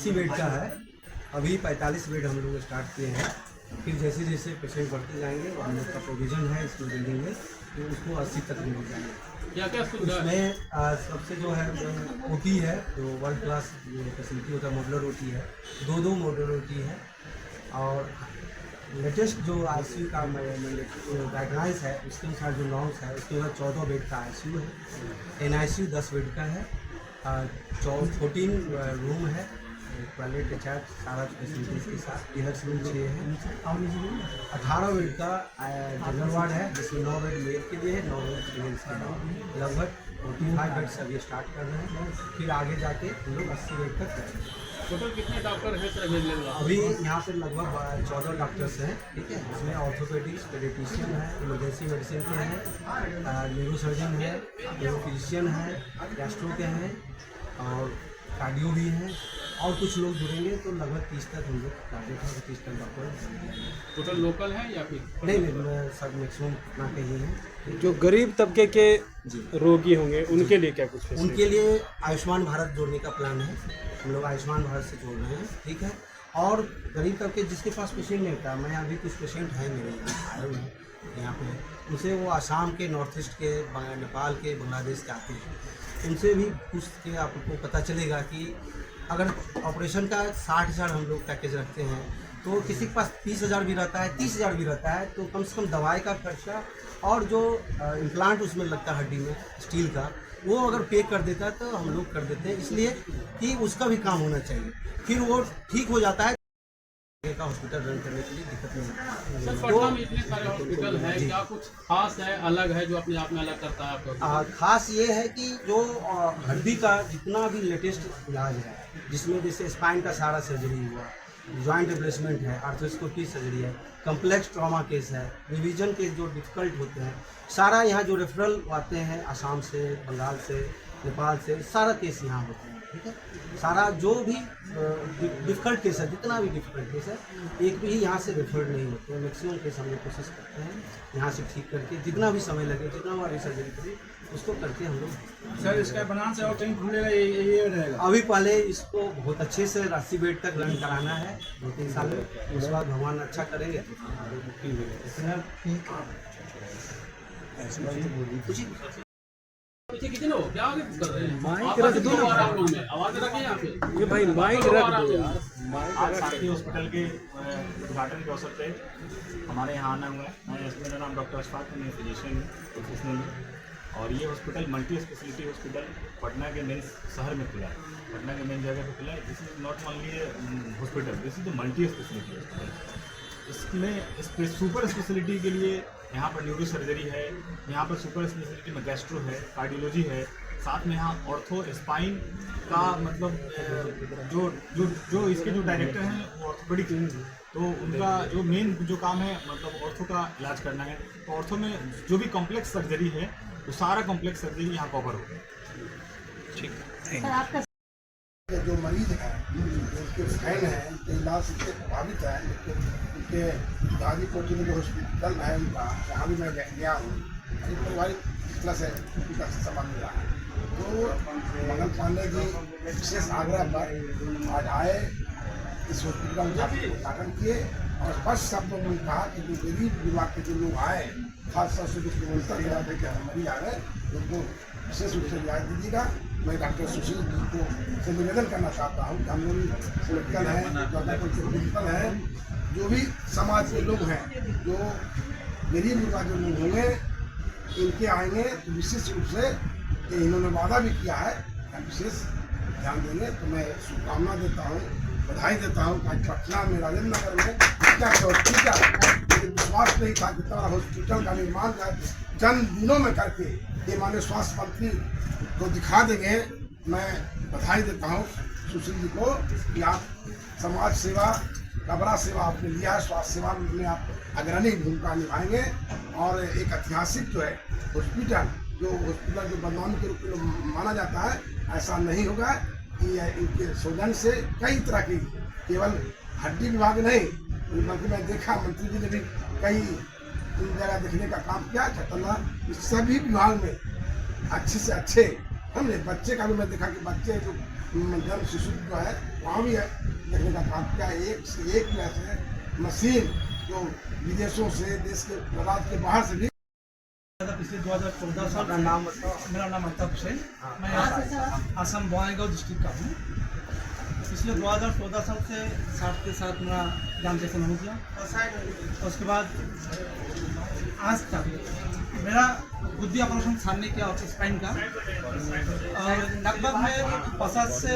80 bed का है, अभी 45 बेड हम लोग स्टार्ट किए हैं। फिर जैसे जैसे पेशेंट बढ़ते जाएंगे हम लोग का प्रोविज़न है इसमें बिल्डिंग में, तो उसको 80 तक ले जाएंगे। क्या क्या सुविधा है? इसमें सबसे जो है ओटी है, जो वर्ल्ड क्लास फैसिलिटी होता है, मॉडुलर ओटी है, दो मॉडुलर ओटी है। और लेटेस्ट जो आईसीयू का गाइडलाइंस है उसके अनुसार जो नॉर्म्स है उसके बाद 14 बेड का आईसीयू है, एनआईसीयू 10 बेड का है, 14 रूम है, टॉयलेट अटैच सारा फैसिलिटीज़ के साथ, डिलक्स रूम 6 है, 18 बेड का जनरल वार्ड है जिसमें 9 बेड मेल के लिए है, 9 बेड फीमेल्स के लिए। लगभग 45 बेड अभी स्टार्ट कर रहे हैं, फिर आगे जाके हम लोग 80 बेड तक करेंगे। टोटल कितने डॉक्टर हैं सर अवेलेबल? अभी यहाँ पे लगभग 14 डॉक्टर्स हैं, ठीक है। इसमें ऑर्थोपेडिक्स, पेडिट्रिशियन है, इमरजेंसी मेडिसिन के हैं, न्यूरो सर्जन है, न्यूरो फिजिशियन है, गैस्ट्रो के हैं और कार्डियो भी हैं, और कुछ लोग जुड़ेंगे तो लगभग 30 तक हम लोग टारगेट है, 30 तक डॉक्टर। टोटल लोकल है या फिर नहीं सब मैक्सिमम ना कहीं हैं। जो गरीब तबके के रोगी होंगे उनके लिए क्या कुछ उनके लिए आयुष्मान भारत जोड़ने का प्लान है, हम लोग आयुष्मान भारत से जोड़ रहे हैं, ठीक है। और गरीब तबके जिसके पास पेशेंट नहीं होता, मैं अभी कुछ पेशेंट हैं मेरे आए हुए हैं यहाँ पे, उनसे वो आसाम के, नॉर्थ ईस्ट के, नेपाल के, बांग्लादेश के आते हैं, उनसे भी पूछ के आपको पता चलेगा कि अगर ऑपरेशन का 60,000 हम लोग पैकेज रखते हैं तो किसी के पास 30,000 भी रहता है, 30,000 भी रहता है, तो कम से कम दवाई का खर्चा और जो इम्प्लांट उसमें लगता है हड्डी में स्टील का, वो अगर पे कर देता है तो हम लोग कर देते हैं, इसलिए कि उसका भी काम होना चाहिए, फिर वो ठीक हो जाता है का हॉस्पिटल रन करने के लिए दिक्कत नहीं है। सर पटना में इतने सारे हॉस्पिटल हैं, क्या कुछ खास है, अलग है जो अपने आप में अलग करता है आपको? खास ये है कि जो हड्डी का जितना भी लेटेस्ट इलाज है, जिसमें जैसे स्पाइन का सारा सर्जरी हुआ, जॉइंट रिप्लेसमेंट है, आर्थ्रोस्कोपी सर्जरी है, कम्प्लेक्स ट्रॉमा केस है, रिवीजन केस जो डिफ़िकल्ट होते हैं, सारा यहाँ जो रेफरल आते हैं आसाम से, बंगाल से, नेपाल से, सारा केस यहाँ होते हैं, ठीक है। सारा जो भी डिफ़िकल्ट केस है, जितना भी डिफ़िकल्ट केस है, एक भी यहाँ से रेफर नहीं होते हैं। मैक्सिमम केस हम लोग कोशिश करते हैं यहाँ से ठीक करके, जितना भी समय लगे, जितना बार सर्जरी करें उसको करके हम लोग। सर इसका बनान से और टाइम खुलेगा ये रहेगा? अभी पहले इसको बहुत अच्छे से 80 बेड तक रन कराना है 2-3 साल में, उसके बाद भगवान अच्छा करेंगे पीछे कितने हो, क्या आगे कर रहे हैं? माइक रख दो ना, आवाज रखें यहाँ पे। ये भाई माइक रख दो यार। आज साथी हॉस्पिटल के उद्घाटन के अवसर पे हमारे यहाँ आना हुआ है। मेरा नाम डॉक्टर अशफाक है, मैं फिजिशियन हूँ प्रोफेशनल में, और ये hospital multi speciality hospital Patna के मेन शहर में खुला है, पटना के मेन जगह पे खुला है। This is not only hospital, this is the multi speciality hospital. इसमें सुपर स्पेशलिटी के लिए यहाँ पर न्यूरो सर्जरी है, यहाँ पर सुपर स्पेशलिटी में गैस्ट्रो है, कार्डियोलॉजी है, साथ में यहाँ ऑर्थो स्पाइन का मतलब जो इसके जो डायरेक्टर हैं वो ऑर्थोपेडिक हैं, तो उनका जो मेन जो काम है मतलब ऑर्थो का इलाज करना है। तो ऑर्थो में जो भी कॉम्प्लेक्स सर्जरी है वो सारा कॉम्प्लेक्स सर्जरी यहाँ कवर हो गया। ठीक है। जो मरीज है, उनके फैन है, उनके इलाज से प्रभावित है, उनके गाजीपुर में जो हॉस्पिटल है उनका, वहाँ भी मैं गया हूँ, पारिवारिक प्लस है उनका सामान मिला है। तो मंगल पांडे जी विशेष आग्रह पर आज आए, इस हॉस्पिटल का उद्घाटन किए और स्पष्ट शब्दों में कहा कि जो गरीब विभाग के जो लोग आए, खासतौर से जो पूर्वोत्तर इलाके के मरीज आ गए, उनको विशेष रूप से रियायत दीजिएगा। मैं डॉक्टर सुशील जी को से निवेदन करना चाहता हूँ कि हम लोग पोलिटिकल हैं, मेडिकल हैं, जो भी समाज के लोग हैं, जो गरीब का जो लोग होंगे इनके आएंगे तो विशेष रूप से इन्होंने वादा भी किया है हम विशेष ध्यान देंगे। तो मैं शुभकामना देता हूँ, बधाई देता हूँ। आज पटना में राजेंद्र नगर में इतना हॉस्पिटल विश्वास नहीं था, जितना हॉस्पिटल का निर्माण चंद दिनों में करके ये माननीय स्वास्थ्य मंत्री को दिखा देंगे। मैं बधाई देता हूँ सुशील जी को कि आप समाज सेवा का बड़ा सेवा आपने लिया है, स्वास्थ्य सेवा में आप अग्रणी भूमिका निभाएंगे और एक ऐतिहासिक जो है हॉस्पिटल, जो हॉस्पिटल जो बदनामी के रूप में माना जाता है, ऐसा नहीं होगा कि इनके सौजन्य से कई तरह की, केवल हड्डी विभाग नहीं बल्कि मैं देखा मंत्री जी ने भी कई जगह देखने का काम किया, चटना इस सभी विभाग में अच्छे से अच्छे हमने बच्चे का भी मैं देखा कि बच्चे जो जन्म शिशु जो है वहाँ भी है देखने का काम किया। एक से एक ऐसे मशीन जो विदेशों से देश के राज्य के बाहर से भी पिछले 2014 साल अपना नाम बताओ। मेरा नाम अल्ताफ हुसैन, मैं असम बंगाईगांव डिस्ट्रिक्ट का हूँ। पिछले 2014 साल से साथ के साथ मेरा जान सेशन हो गया। उसके बाद आज तक मेरा बुद्धि ऑपरेशन छानने किया स्पाइन का, और लगभग मैं 50 से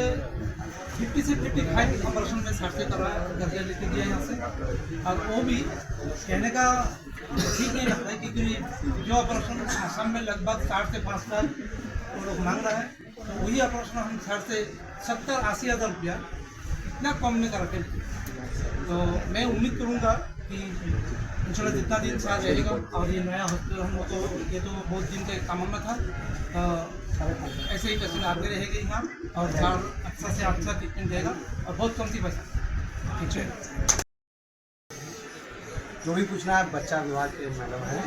55 ऑपरेशन में साथ से करके लेके दिया यहाँ से। और वो भी कहने का ठीक नहीं लगता है, क्योंकि जो ऑपरेशन असम में लगभग 60 से 5 लाख वो लोग मांग रहा है, तो वही ऑपरेशन हम 60 से 70-80 हज़ार रुपया इतना कम नहीं कर रखे। तो मैं उम्मीद करूँगा कि इंशाल्लाह जितना दिन साथ रहेगा, और ये नया हॉस्पिटल हम लोग तो ये तो बहुत दिन के काम में था, ऐसे ही पेशेंट आते रहेंगे यहाँ, और अच्छा से अच्छा ट्रीटमेंट देगा और बहुत कम सी पैसा। ठीक है, जो भी पूछना है बच्चा विभाग के मैडम है।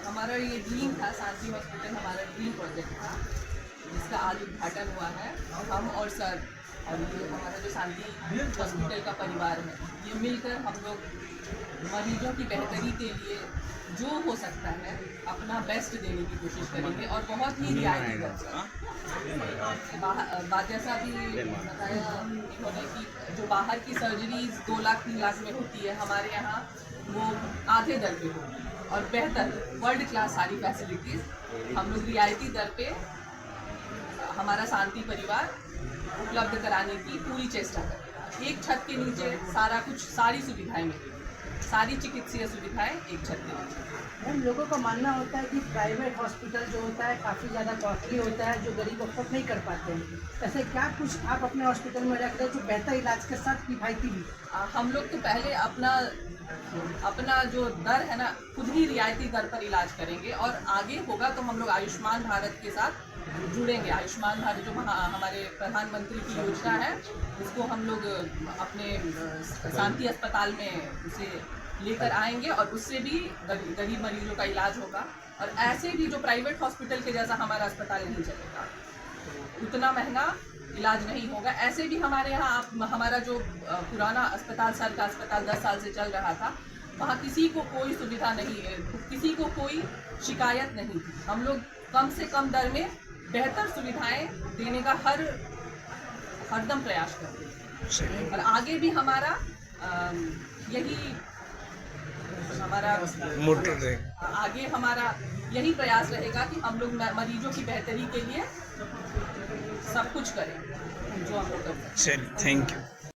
हमारा ये ड्रीम था, शांति हॉस्पिटल हमारा ड्रीम प्रोजेक्ट था, जिसका आज उद्घाटन हुआ है। हम और सर और ये हमारा जो शांति हॉस्पिटल का परिवार है, ये मिलकर हम लोग मरीजों की बेहतरी के लिए जो हो सकता है अपना बेस्ट देने की कोशिश करेंगे, और बहुत ही रियायती दर पर। जैसा भी बताया इन्होंने कि जो बाहर की सर्जरीज 2 लाख 3 लाख में होती है, हमारे यहाँ वो आधे दर पे होगी, और बेहतर वर्ल्ड क्लास सारी फैसिलिटीज़ हम लोग रियायती दर पे हमारा शांति परिवार उपलब्ध कराने की पूरी चेष्टा करेगा। एक छत के नीचे सारा कुछ, सारी सुविधाएं मिलेंगी, सारी चिकित्सीय सुविधाएं एक छत के नीचे। मैम, लोगों का मानना होता है कि प्राइवेट हॉस्पिटल जो होता है काफ़ी ज़्यादा कॉस्टली होता है, जो गरीब अफोर्ड नहीं कर पाते हैं। ऐसे क्या कुछ आप अपने हॉस्पिटल में रख रहे हैं जो बेहतर इलाज के साथ किफ़ायती भी? हम लोग तो पहले अपना जो दर है ना, खुद ही रियायती दर पर इलाज करेंगे, और आगे होगा तो हम लोग आयुष्मान भारत के साथ जुड़ेंगे। आयुष्मान भारत जो हमारे प्रधानमंत्री की योजना है, उसको हम लोग अपने शांति अस्पताल में उसे लेकर आएंगे, और उससे भी गरीब मरीजों का इलाज होगा। और ऐसे भी जो प्राइवेट हॉस्पिटल के जैसा हमारा अस्पताल नहीं चलेगा, उतना महंगा इलाज नहीं होगा। ऐसे भी हमारे यहाँ हमारा जो पुराना अस्पताल, सर का अस्पताल 10 साल से चल रहा था, वहाँ किसी को कोई सुविधा नहीं है, किसी को कोई शिकायत नहीं थी। हम लोग कम से कम दर में बेहतर सुविधाएं देने का हरदम प्रयास करते हैं, और आगे भी हमारा यही प्रयास रहेगा कि हम लोग मरीजों की बेहतरी के लिए सब कुछ करें जो हम लोग करते हैं। चलिए, थैंक यू।